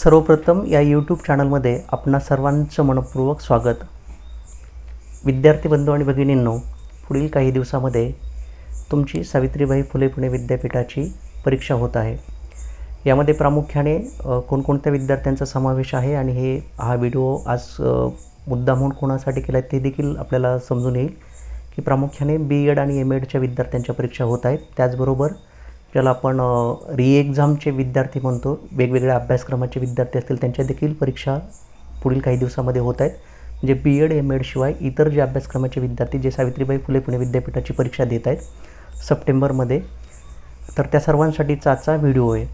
सर्वप्रथम या यूट्यूब चॅनलमध्ये आपणा सर्वांचं मनपूर्वक स्वागत। विद्यार्थी बंधू आणि भगिनींनो, पुढील काही दिवसामध्ये तुमची सावित्रीबाई फुले पुणे विद्यापीठाची परीक्षा होत आहे। यामध्ये प्रामुख्याने कोणकोणत्या विद्यार्थ्यांचा समावेश आहे आणि हा व्हिडिओ आज मुद्दामून कोणासाठी केला ते देखील आपल्याला समजून येईल की प्रामुख्याने B.Ed आणि M.Edच्या विद्यार्थ्यांच्या परीक्षा होत आहेत। त्याचबरोबर ज्याला आपण री एक्झामचे विद्यार्थी म्हणतो, वेगवेगळ्या अभ्यासक्रमाचे विद्यार्थी असतील त्यांच्या देखील परीक्षा पुढील काही दिवसामध्ये होत आहेत। म्हणजे B.Ed M.Ed शिवाय इतर जे अभ्यासक्रमाचे विद्यार्थी जे सावित्रीबाई फुले पुणे विद्यापीठाची परीक्षा देत आहेत सप्टेंबरमध्ये, तर त्या सर्वांसाठीचा आजचा व्हिडिओ आहे।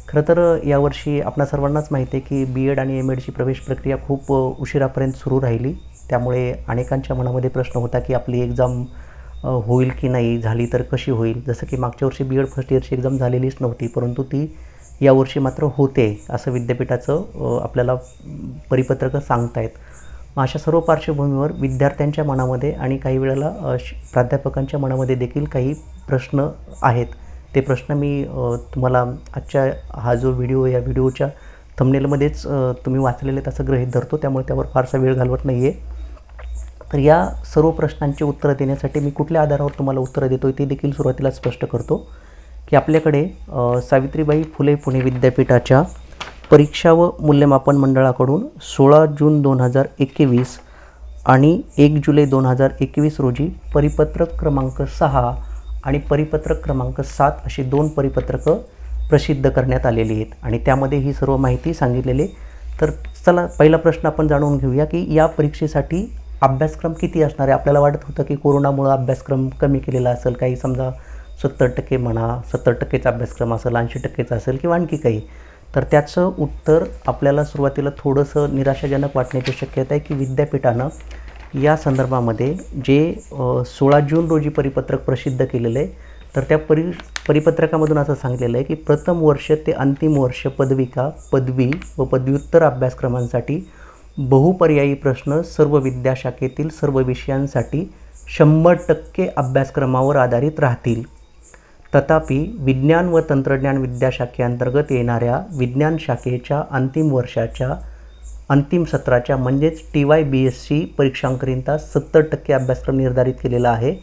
खरं तर यावर्षी आपणा सर्वांनाच माहिती आहे की B.Ed आणि M.Edची प्रवेश प्रक्रिया खूप उशिरापर्यंत सुरू राहिली। त्यामुळे अनेकांच्या मनामध्ये प्रश्न होता की आपली एक्झाम होईल की नाही, झाली तर कशी होईल। जसं की मागच्या वर्षी B.Ed फर्स्ट इयरची एक्झाम झालेलीच नव्हती, परंतु ती यावर्षी मात्र होते असं विद्यापीठाचं आपल्याला परिपत्रक सांगतायत। मग अशा सर्व पार्श्वभूमीवर विद्यार्थ्यांच्या मनामध्ये आणि काही वेळेला प्राध्यापकांच्या मनामध्ये देखील काही प्रश्न आहेत। ते प्रश्न मी तुम्हाला आजच्या हा जो व्हिडिओ या व्हिडिओच्या थंबनेलमध्येच तुम्ही वाचलेले तसं गृहीत धरतो, त्यामुळे त्यावर फारसा वेळ घालवत नाही आहे। तर या सर्व प्रश्नांची उत्तरं देण्यासाठी मी कुठल्या आधारावर तुम्हाला उत्तरं देतोय ते देखील सुरुवातीला स्पष्ट करतो की आपल्याकडे सावित्रीबाई फुले पुणे विद्यापीठाच्या परीक्षा व मूल्यमापन मंडळाकडून 16 जून 2021 आणि 1 जुलै 2021 रोजी परिपत्रक क्रमांक 6 आणि परिपत्रक क्रमांक 7 अशी 2 परिपत्रकं प्रसिद्ध करण्यात आलेली आहेत आणि त्यामध्ये ही सर्व माहिती सांगितलेली। तर चला पहिला प्रश्न आपण जाणून घेऊया की या परीक्षेसाठी अभ्यासक्रम किती असणार आहे। आपल्याला वाटत होतं की कोरोनामुळे अभ्यासक्रम कमी केलेला असेल, काही समजा 70% म्हणा, 70%चा अभ्यासक्रम असेल, 80%चा असेल किंवा आणखी काही। तर त्याचं उत्तर आपल्याला सुरुवातीला थोडंसं निराशाजनक वाटण्याची शक्यता आहे की विद्यापीठानं या संदर्भामध्ये जे 16 जून रोजी परिपत्रक प्रसिद्ध केलेलं आहे, तर त्या परिपत्रकामधून असं सांगितलेलं आहे की प्रथम वर्ष ते अंतिम वर्ष पदविका, पदवी व पदव्युत्तर अभ्यासक्रमांसाठी बहुपर्यायी प्रश्न सर्व विद्याशाखेतील सर्व विषयांसाठी 100% अभ्यासक्रमावर आधारित राहतील। तथापि विज्ञान व तंत्रज्ञान विद्याशाखेअंतर्गत येणाऱ्या विज्ञान शाखेच्या अंतिम वर्षाच्या अंतिम सत्राच्या म्हणजेच TY-BSc परीक्षांकरिता 70% अभ्यासक्रम निर्धारित केलेला आहे।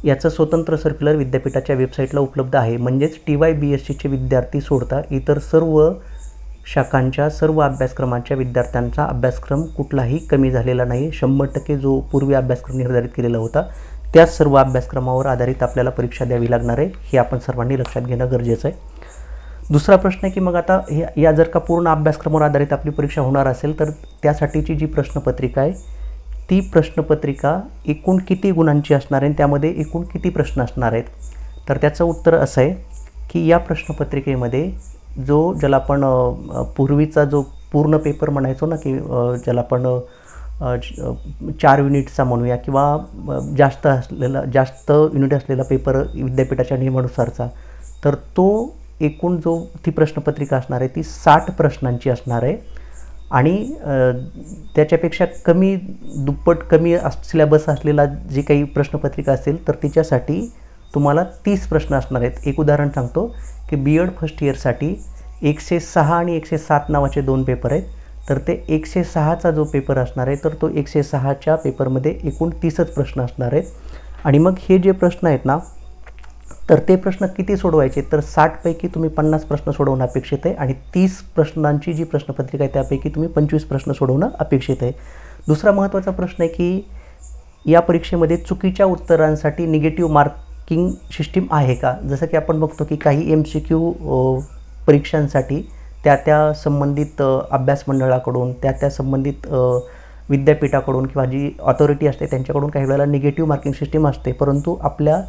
याचं स्वतंत्र सर्क्युलर विद्यापीठाच्या वेबसाईटला उपलब्ध आहे। म्हणजेच TY-BScचे विद्यार्थी सोडता इतर सर्व शाखांच्या सर्व अभ्यासक्रमाच्या विद्यार्थ्यांचा अभ्यासक्रम कुठलाही कमी झालेला नाही। 100% जो पूर्वी अभ्यासक्रम निर्धारित केलेला होता त्याच सर्व अभ्यासक्रमावर आधारित आपल्याला परीक्षा द्यावी लागणार आहे, हे आपण सर्वांनी लक्षात घेणं गरजेचं आहे। दुसरा प्रश्न आहे की मग आता या जर का पूर्ण अभ्यासक्रमावर आधारित आपली परीक्षा होणार असेल तर त्यासाठीची जी प्रश्नपत्रिका आहे ती प्रश्नपत्रिका एकूण किती गुणांची असणार आहे, त्यामध्ये एकूण किती प्रश्न असणार आहेत। तर त्याचं उत्तर असं आहे की या प्रश्नपत्रिकेमध्ये ज्याला आपण पूर्वीचा जो पूर्ण पेपर म्हणायचो ना की ज्याला आपण 4 युनिटचा म्हणूया किंवा जास्त युनिट असलेला पेपर विद्यापीठाच्या नियमानुसारचा, तर तो एकूण ती प्रश्नपत्रिका असणार आहे ती 60 प्रश्नांची असणार आहे आणि त्याच्यापेक्षा दुप्पट कमी सिलेबस असलेला जी काही प्रश्नपत्रिका असेल तर तिच्यासाठी तुम्हाला 30 प्रश्न असणार आहेत। एक उदाहरण सांगतो की B.Ed फर्स्ट इयरसाठी 106 आणि 107 नावाचे 2 पेपर आहेत। तर ते 106चा जो पेपर असणार आहे तर तो 106च्या पेपरमध्ये एकूण 30च प्रश्न असणार आहेत। आणि मग हे जे प्रश्न आहेत ना, तर ते प्रश्न किती सोडवायचे, तर 60 पैकी तुम्ही 50 प्रश्न सोडवणं अपेक्षित आहे आणि 30 प्रश्नांची जी प्रश्नपत्रिका आहे त्यापैकी तुम्ही 25 प्रश्न सोडवणं अपेक्षित आहे। दुसरा महत्त्वाचा प्रश्न आहे की या परीक्षेमध्ये चुकीच्या उत्तरांसाठी निगेटिव्ह मार्किंग सिस्टीम आहे का। जसं की आपण बघतो की काही MCQ परीक्षांसाठी त्या संबंधित अभ्यास मंडळाकडून त्या संबंधित विद्यापीठाकडून किंवा जी ऑथॉरिटी असते त्यांच्याकडून काही वेळेला निगेटिव्ह मार्किंग सिस्टीम असते, परंतु आपल्या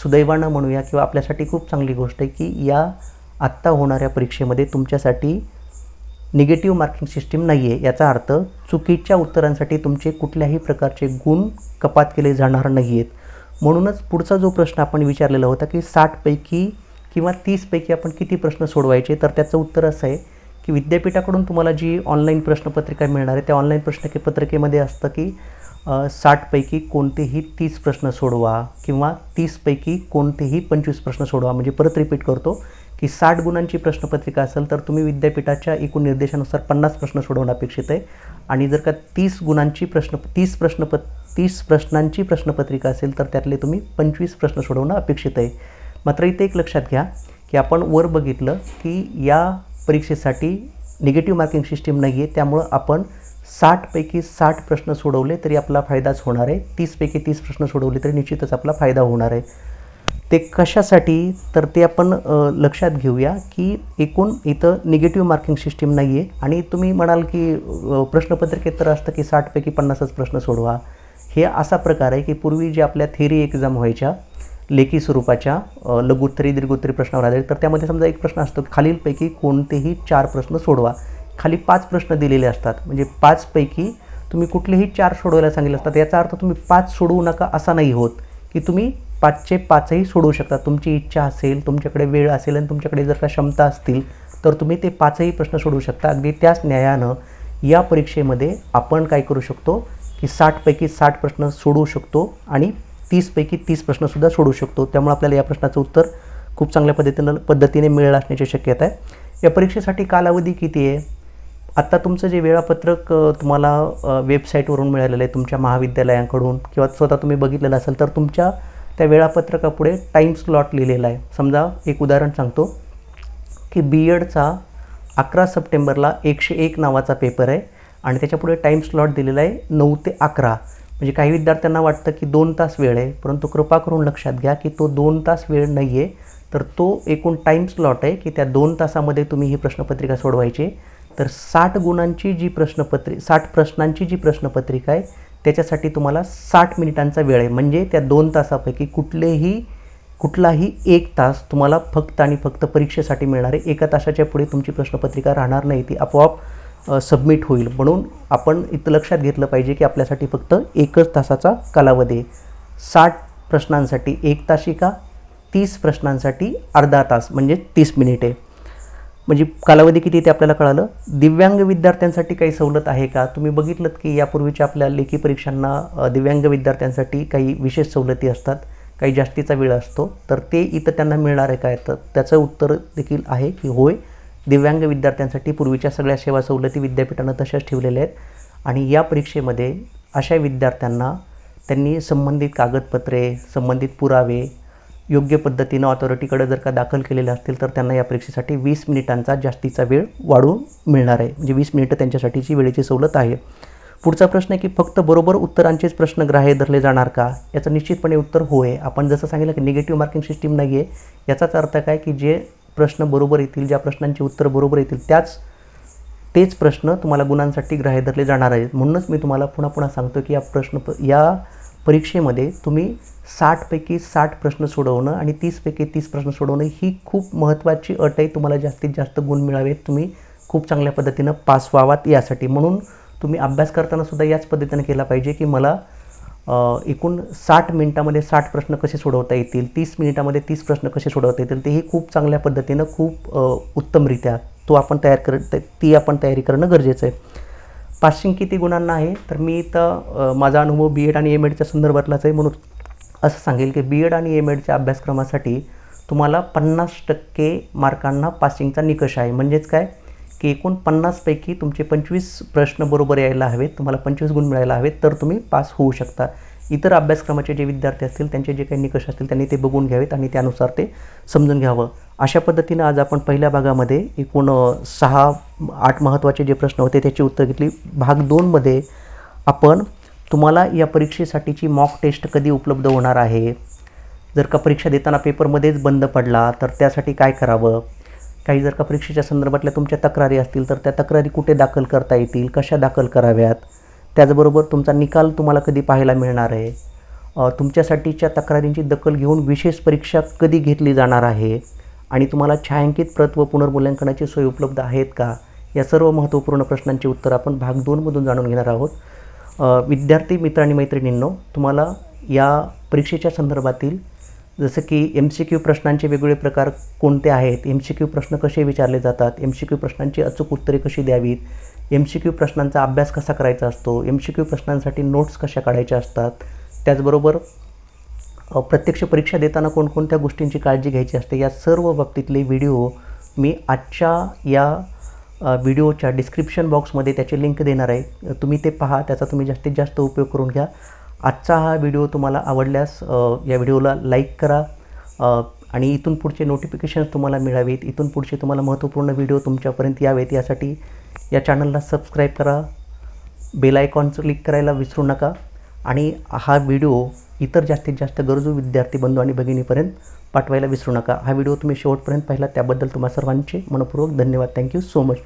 सुदैवानं म्हणूया किंवा आपल्यासाठी खूप चांगली गोष्ट आहे की या आत्ता होणाऱ्या परीक्षेमध्ये तुमच्यासाठी निगेटिव्ह मार्किंग सिस्टीम नाही आहे। याचा अर्थ चुकीच्या उत्तरांसाठी तुमचे कुठल्याही प्रकारचे गुण कपात केले जाणार नाही आहेत। म्हणूनच पुढचा जो प्रश्न आपण विचारलेला होता की 60 पैकी किंवा 30 पैकी आपण किती प्रश्न सोडवायचे, तर त्याचं उत्तर असं आहे की विद्यापीठाकडून तुम्हाला जी ऑनलाईन प्रश्नपत्रिका मिळणार आहे त्या ऑनलाईन प्रश्नपत्रिकेमध्ये असतं की 60 पैकी कोणतेही 30 प्रश्न सोडवा किंवा 30 पैकी कोणतेही 25 प्रश्न सोडवा। म्हणजे परत रिपीट करतो की 60 गुणांची प्रश्नपत्रिका असेल तर तुम्ही विद्यापीठाच्या एकूण निर्देशानुसार 50 प्रश्न सोडवणं अपेक्षित आहे. आणि जर का 30 प्रश्नांची प्रश्नपत्रिका असेल तर त्यातले तुम्ही 25 प्रश्न सोडवणं अपेक्षित आहे. मात्र इथे एक लक्षात घ्या की आपण वर बघितलं की या परीक्षेसाठी निगेटिव्ह मार्किंग सिस्टीम नाही आहे, त्यामुळं आपण 60 पैकी 60 प्रश्न सोडवले तरी आपला फायदाच होणार आहे. 30 पैकी 30 प्रश्न सोडवले तरी निश्चितच आपला फायदा होणार आहे. ते कशासाठी तर ते आपण लक्षात घेऊया की एकूण इथं निगेटिव्ह मार्किंग सिस्टीम नाही आहे. आणि तुम्ही म्हणाल की प्रश्नपत्रिकेत तर असतं की 60 पैकी 50च प्रश्न सोडवा. हे असा प्रकार आहे की पूर्वी जे आपल्या थेरी एक्झाम व्हायच्या लेखी स्वरूपाच्या लघुत्तरी दीर्घोत्तरी प्रश्नावर आधारित, तर त्यामध्ये समजा एक प्रश्न असतो खालीलपैकी कोणतेही 4 प्रश्न सोडवा. खाली 5 प्रश्न दिलेले असतात, म्हणजे 5 पैकी तुम्ही कुठलेही 4 सोडवायला सांगितले असतात. याचा अर्थ तुम्ही 5 सोडवू नका असा नाही होत की तुम्ही 5चे 5ही सोडवू शकता. तुमची इच्छा असेल, तुमच्याकडे वेळ असेल आणि तुमच्याकडे जर का क्षमता असतील तर तुम्ही ते 5ही प्रश्न सोडवू शकता. अगदी त्याच न्यायानं या परीक्षेमध्ये आपण काय करू शकतो की 60 पैकी 60 प्रश्न सोडवू शकतो आणि 30 पैकी 30 प्रश्नसुद्धा सोडवू शकतो. त्यामुळे आपल्याला या प्रश्नाचं उत्तर खूप चांगल्या पद्धतीने मिळेल असण्याची शक्यता आहे. या परीक्षेसाठी कालावधी किती आहे? आत्ता तुमचं जे वेळापत्रक तुम्हाला वेबसाईटवरून मिळालेलं आहे तुमच्या महाविद्यालयांकडून किंवा स्वतः तुम्ही बघितलेलं असेल तर तुमच्या त्या वेळापत्रकापुढे टाईम स्लॉट लिहिलेला आहे. समजा एक उदाहरण सांगतो की BEdचा 11 सप्टेंबरला 101 नावाचा पेपर आहे आणि त्याच्यापुढे टाईम स्लॉट दिलेला आहे 9 ते 11. म्हणजे काही विद्यार्थ्यांना वाटतं की 2 तास वेळ आहे, परंतु कृपा करून लक्षात घ्या की तो 2 तास वेळ नाही आहे, तर तो एकूण टाईम स्लॉट आहे की त्या 2 तासामध्ये तुम्ही ही प्रश्नपत्रिका सोडवायची. तर 60 गुणांची जी 60 प्रश्नांची जी प्रश्नपत्रिका आहे त्याच्यासाठी तुम्हाला 60 मिनिटांचा वेळ आहे. म्हणजे त्या 2 तासापैकी कुठलाही 1 तास तुम्हाला फक्त आणि फक्त परीक्षेसाठी मिळणार आहे. 1 तासाच्या पुढे तुमची प्रश्नपत्रिका राहणार नाही, ती आपोआप सबमिट होईल. म्हणून आपण इथं लक्षात घेतलं पाहिजे की आपल्यासाठी फक्त 1च तासाचा कालावधी आहे. 60 प्रश्नांसाठी 1 तासिका, 30 प्रश्नांसाठी अर्धा तास म्हणजे 30 मिनिटे. म्हणजे कालावधी किती ते आपल्याला कळालं. दिव्यांग विद्यार्थ्यांसाठी काही सवलत आहे का? तुम्ही बघितलं की यापूर्वीच्या आपल्या लेखी परीक्षांना दिव्यांग विद्यार्थ्यांसाठी काही विशेष सवलती असतात, काही जास्तीचा वेळ असतो, तर ते इथं त्यांना मिळणार आहे काय? तर त्याचं उत्तर देखील आहे की होय, दिव्यांग विद्यार्थ्यांसाठी पूर्वीच्या सगळ्या सेवा सवलती विद्यापीठानं तशाच ठेवलेल्या आहेत. आणि या परीक्षेमध्ये अशा विद्यार्थ्यांना त्यांनी संबंधित कागदपत्रे, संबंधित पुरावे योग्य पद्धतीनं ऑथॉरिटीकडे जर का दाखल केलेले असतील तर त्यांना या परीक्षेसाठी 20 मिनिटांचा जास्तीचा वेळ वाढवून मिळणार आहे. म्हणजे 20 मिनिटं त्यांच्यासाठीची वेळेची सवलत आहे. पुढचा प्रश्न आहे की फक्त बरोबर उत्तरांचेच प्रश्न ग्राह्य धरले जाणार का? याचं निश्चितपणे उत्तर होय. आपण जसं सांगितलं की निगेटिव्ह मार्किंग सिस्टीम नाही आहे, याचाच अर्थ काय की जे प्रश्न बरोबर येतील, ज्या प्रश्नांची उत्तर बरोबर येतील तेच प्रश्न तुम्हाला गुणांसाठी ग्राह्य धरले जाणार आहेत. म्हणूनच मी तुम्हाला पुन्हा सांगतो की या परीक्षेमध्ये तुम्ही 60 पैकी 60 प्रश्न सोडवणं आणि 30 पैकी 30 प्रश्न सोडवणं ही खूप महत्त्वाची अट आहे. तुम्हाला जास्तीत जास्त गुण मिळावेत, तुम्ही खूप चांगल्या पद्धतीनं पास व्हावात यासाठी. म्हणून तुम्ही अभ्यास करताना सुद्धा याच पद्धतीने केला पाहिजे की मला एकूण 60 मिनिटामध्ये 60 प्रश्न कसे सोडवता येतील, 30 मिनिटामध्ये 30 प्रश्न कसे सोडवता येतील, तेही खूप चांगल्या पद्धतीनं खूप उत्तमरित्या ती आपण तयारी करणं गरजेचं आहे. पासिंग किती गुणांना आहे? तर मी इथं माझा अनुभव BEd आणि M.Edच्या संदर्भातलाच आहे, म्हणून असं सांगेल की BEd आणि M.Edच्या अभ्यासक्रमासाठी तुम्हाला 50% मार्कांना पासिंगचा निकष आहे. म्हणजेच काय की एकूण 50 पैकी तुमचे 25 प्रश्न बरोबर यायला हवेत, तुम्हाला 25 गुण मिळायला हवेत, तर तुम्ही पास होऊ शकता. इतर अभ्यासक्रमाचे जे विद्यार्थी असतील त्यांचे जे काही निकष असतील त्यांनी ते बघून घ्यावेत आणि त्यानुसार ते समजून घ्यावं. अशा पद्धतीनं आज आपण पहिल्या भागामध्ये एकूण 6-8 महत्त्वाचे जे प्रश्न होते त्याची उत्तर घेतली. भाग 2मध्ये आपण तुम्हाला या परीक्षेसाठीची मॉक टेस्ट कधी उपलब्ध होणार आहे, जर का परीक्षा देताना पेपरमध्येच बंद पडला तर त्यासाठी काय करावं, काही जर का परीक्षेच्या संदर्भातल्या तुमच्या तक्रारी असतील तर त्या तक्रारी कुठे दाखल करता येतील, कशा दाखल कराव्यात, त्याचबरोबर तुमचा निकाल तुम्हाला कधी पाहायला मिळणार आहे, तुमच्यासाठीच्या तक्रारींची दखल घेऊन विशेष परीक्षा कधी घेतली जाणार आहे आणि तुम्हाला छायांकित प्रत व पुनर्मूल्यांकनाची सोय उपलब्ध आहेत का, या सर्व महत्त्वपूर्ण प्रश्नांची उत्तर आपण भाग 2मधून जाणून घेणार आहोत. विद्यार्थी मित्र आणि मैत्रिणींनो, तुम्हाला या परीक्षेच्या संदर्भातील जसं की MCQ प्रश्नांचे वेगवेगळे प्रकार कोणते आहेत, MCQ प्रश्न कसे विचारले जातात, MCQ प्रश्नांची अचूक उत्तरे कशी द्यावीत, MCQ प्रश्नांचा अभ्यास कसा करायचा असतो, MCQ प्रश्नांसाठी नोट्स कशा काढायच्या असतात, त्याचबरोबर प्रत्यक्ष परीक्षा देताना कोणकोणत्या गोष्टींची काळजी घ्यायची असते, या सर्व बाबतीतले व्हिडिओ मी आजच्या या व्हिडिओच्या डिस्क्रिप्शन बॉक्समध्ये त्याची लिंक देणार आहे. तुम्ही ते पहा, त्याचा तुम्ही जास्तीत जास्त उपयोग करून घ्या. आजचा हा व्हिडिओ तुम्हाला आवडल्यास या व्हिडिओला लाईक करा आणि इथून पुढचे नोटिफिकेशन्स तुम्हाला मिळावेत, इथून पुढचे तुम्हाला महत्त्वपूर्ण व्हिडिओ तुमच्यापर्यंत यावेत यासाठी या चॅनलला सबस्क्राईब करा, बेल आयकॉनचं क्लिक करायला विसरू नका आणि हा व्हिडिओ इतर जास्तीत जास्त गरजू विद्यार्थी बंधू आणि भगिनीपर्यंत पाठवायला विसरू नका. हा व्हिडिओ तुम्ही शेवटपर्यंत पाहिला त्याबद्दल तुम्हा सर्वांचे मनपूर्वक धन्यवाद. Thank you so much.